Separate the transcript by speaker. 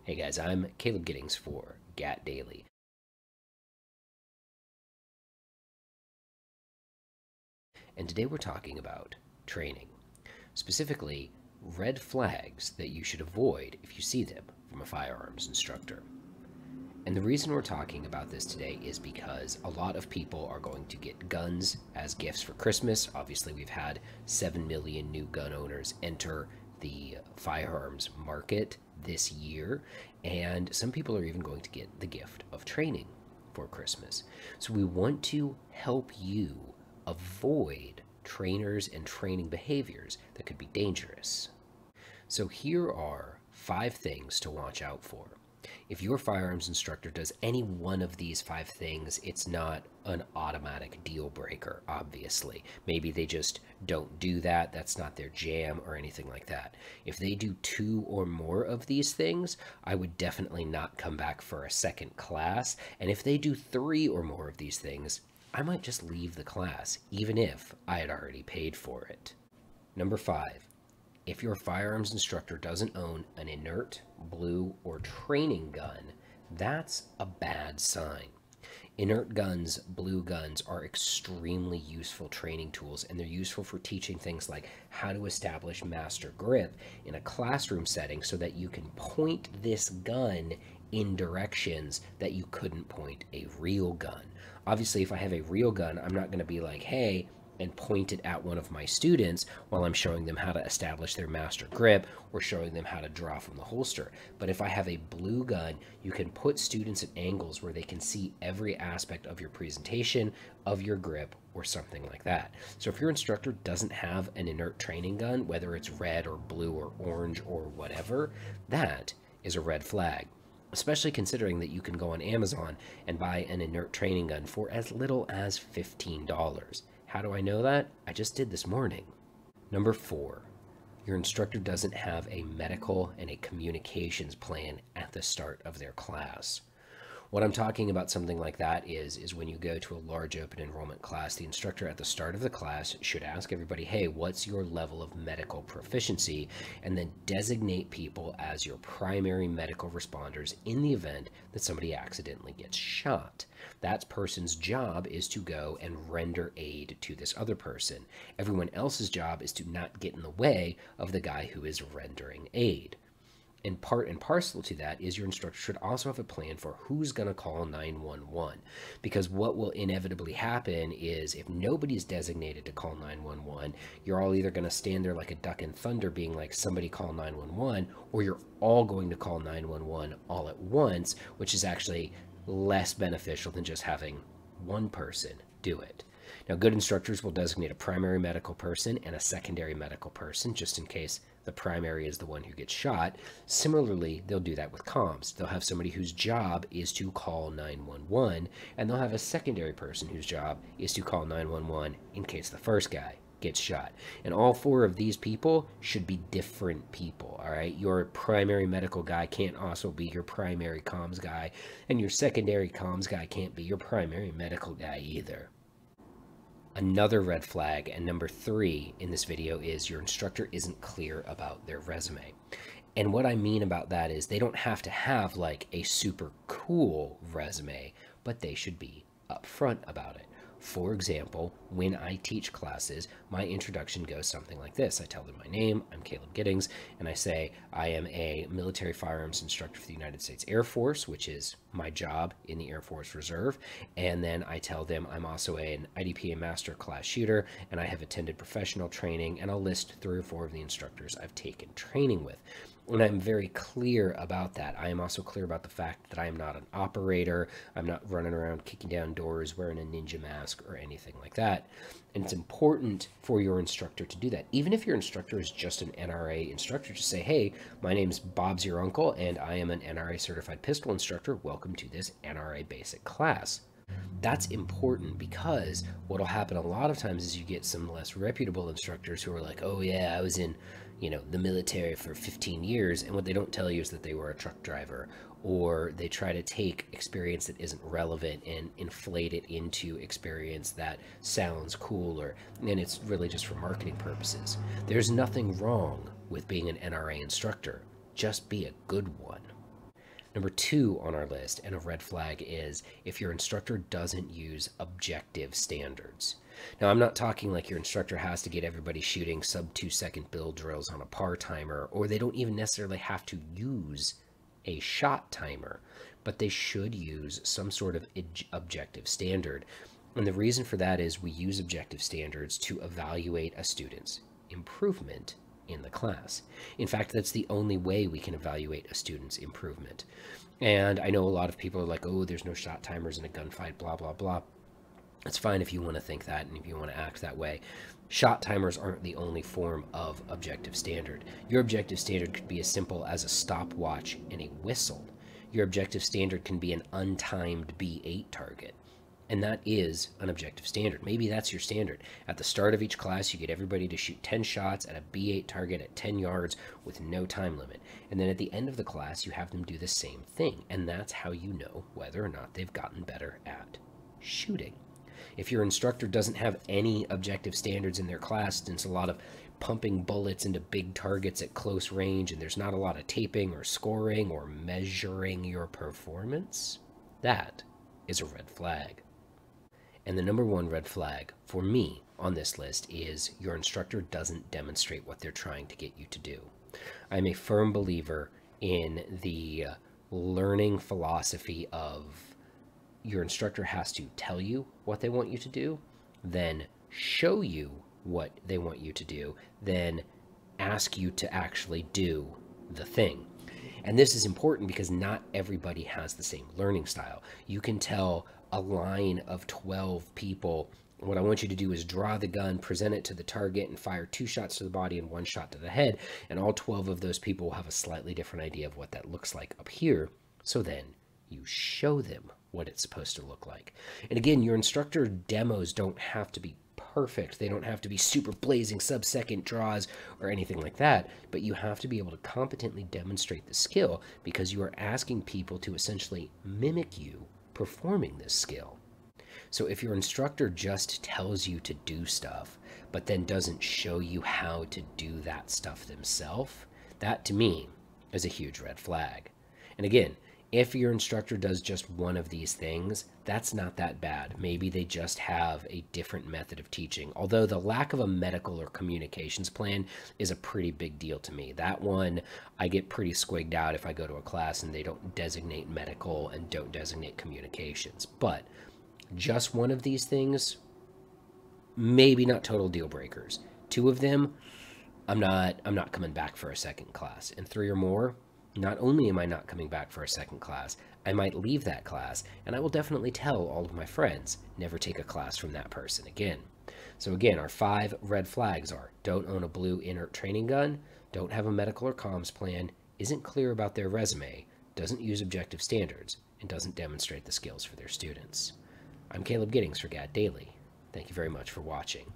Speaker 1: Hey guys, I'm Caleb Giddings for GAT Daily. And today we're talking about training. Specifically, red flags that you should avoid if you see them from a firearms instructor. And the reason we're talking about this today is because a lot of people are going to get guns as gifts for Christmas. Obviously, we've had 7 million new gun owners enter the firearms market this year, and some people are even going to get the gift of training for Christmas. So we want to help you avoid trainers and training behaviors that could be dangerous. So here are 5 things to watch out for. If your firearms instructor does any one of these 5 things, it's not an automatic deal breaker, obviously. Maybe they just don't do that, that's not their jam or anything like that. If they do 2 or more of these things, I would definitely not come back for a second class. And if they do 3 or more of these things, I might just leave the class, even if I had already paid for it. Number 5. If your firearms instructor doesn't own an inert, blue, or training gun, that's a bad sign. Inert guns, blue guns, are extremely useful training tools, and they're useful for teaching things like how to establish master grip in a classroom setting so that you can point this gun in directions that you couldn't point a real gun. Obviously, if I have a real gun, I'm not going to be like, hey, and point it at one of my students while I'm showing them how to establish their master grip or showing them how to draw from the holster. But if I have a blue gun, you can put students at angles where they can see every aspect of your presentation, of your grip, or something like that. So if your instructor doesn't have an inert training gun, whether it's red or blue or orange or whatever, that is a red flag. Especially considering that you can go on Amazon and buy an inert training gun for as little as $15. How do I know that? I just did this morning. Number 4, your instructor doesn't have a medical and a communications plan at the start of their class. What I'm talking about something like that is when you go to a large open enrollment class, the instructor at the start of the class should ask everybody, hey, what's your level of medical proficiency? And then designate people as your primary medical responders in the event that somebody accidentally gets shot. That person's job is to go and render aid to this other person. Everyone else's job is to not get in the way of the guy who is rendering aid. And part and parcel to that is your instructor should also have a plan for who's going to call 911. Because what will inevitably happen is if nobody's designated to call 911, you're all either going to stand there like a duck in thunder being like, somebody call 911, or you're all going to call 911 all at once, which is actually less beneficial than just having one person do it. Now, good instructors will designate a primary medical person and a secondary medical person, just in case the primary is the one who gets shot. Similarly, they'll do that with comms. They'll have somebody whose job is to call 911, and they'll have a secondary person whose job is to call 911 in case the first guy gets shot. And all 4 of these people should be different people, all right? Your primary medical guy can't also be your primary comms guy, and your secondary comms guy can't be your primary medical guy either. Another red flag, and number 3 in this video, is your instructor isn't clear about their resume. And what I mean about that is they don't have to have like a super cool resume, but they should be upfront about it. For example, when I teach classes, my introduction goes something like this. I tell them my name, I'm Caleb Giddings, and I say I am a military firearms instructor for the United States Air Force, which is my job in the Air Force Reserve. And then I tell them I'm also an IDPA master class shooter, and I have attended professional training, and I'll list 3 or 4 of the instructors I've taken training with. And I'm very clear about that. I am also clear about the fact that I am not an operator. I'm not running around kicking down doors wearing a ninja mask or anything like that. And it's important for your instructor to do that. Even if your instructor is just an NRA instructor, just say, hey, my name's Bob's your uncle, and I am an NRA certified pistol instructor. Welcome to this NRA basic class. That's important because what will happen a lot of times is you get some less reputable instructors who are like, oh yeah, I was in the military for 15 years, and what they don't tell you is that they were a truck driver, or they try to take experience that isn't relevant and inflate it into experience that sounds cooler, and it's really just for marketing purposes. There's nothing wrong with being an NRA instructor, just be a good one. Number 2 on our list, and a red flag, is if your instructor doesn't use objective standards. Now, I'm not talking like your instructor has to get everybody shooting sub 2-second build drills on a par timer, or they don't even necessarily have to use a shot timer, but they should use some sort of objective standard. And the reason for that is we use objective standards to evaluate a student's improvement in the class. In fact, that's the only way we can evaluate a student's improvement. And I know a lot of people are like, oh, there's no shot timers in a gunfight, blah, blah, blah. It's fine if you want to think that and if you want to act that way. Shot timers aren't the only form of objective standard. Your objective standard could be as simple as a stopwatch and a whistle. Your objective standard can be an untimed B8 target. And that is an objective standard. Maybe that's your standard. At the start of each class, you get everybody to shoot 10 shots at a B8 target at 10 yards with no time limit. And then at the end of the class, you have them do the same thing. And that's how you know whether or not they've gotten better at shooting. If your instructor doesn't have any objective standards in their class, and it's a lot of pumping bullets into big targets at close range, and there's not a lot of taping or scoring or measuring your performance, that is a red flag. And the number 1 red flag for me on this list is your instructor doesn't demonstrate what they're trying to get you to do. I'm a firm believer in the learning philosophy of your instructor has to tell you what they want you to do, then show you what they want you to do, then ask you to actually do the thing. And this is important because not everybody has the same learning style. You can tell a line of 12 people, what I want you to do is draw the gun, present it to the target, and fire 2 shots to the body and 1 shot to the head. And all 12 of those people will have a slightly different idea of what that looks like up here. So then you show them what it's supposed to look like. And again, your instructor demos don't have to be perfect. They don't have to be super blazing sub-second draws or anything like that, but you have to be able to competently demonstrate the skill because you are asking people to essentially mimic you performing this skill. So if your instructor just tells you to do stuff, but then doesn't show you how to do that stuff themselves, that to me is a huge red flag. And again, if your instructor does just one of these things, that's not that bad. Maybe they just have a different method of teaching. Although the lack of a medical or communications plan is a pretty big deal to me. That one, I get pretty squigged out if I go to a class and they don't designate medical and don't designate communications. But just one of these things, maybe not total deal breakers. 2 of them, I'm not coming back for a second class. And 3 or more, not only am I not coming back for a second class, I might leave that class, and I will definitely tell all of my friends, never take a class from that person again. So again, our 5 red flags are: don't own a blue inert training gun, don't have a medical or comms plan, isn't clear about their resume, doesn't use objective standards, and doesn't demonstrate the skills for their students. I'm Caleb Giddings for GAD Daily. Thank you very much for watching.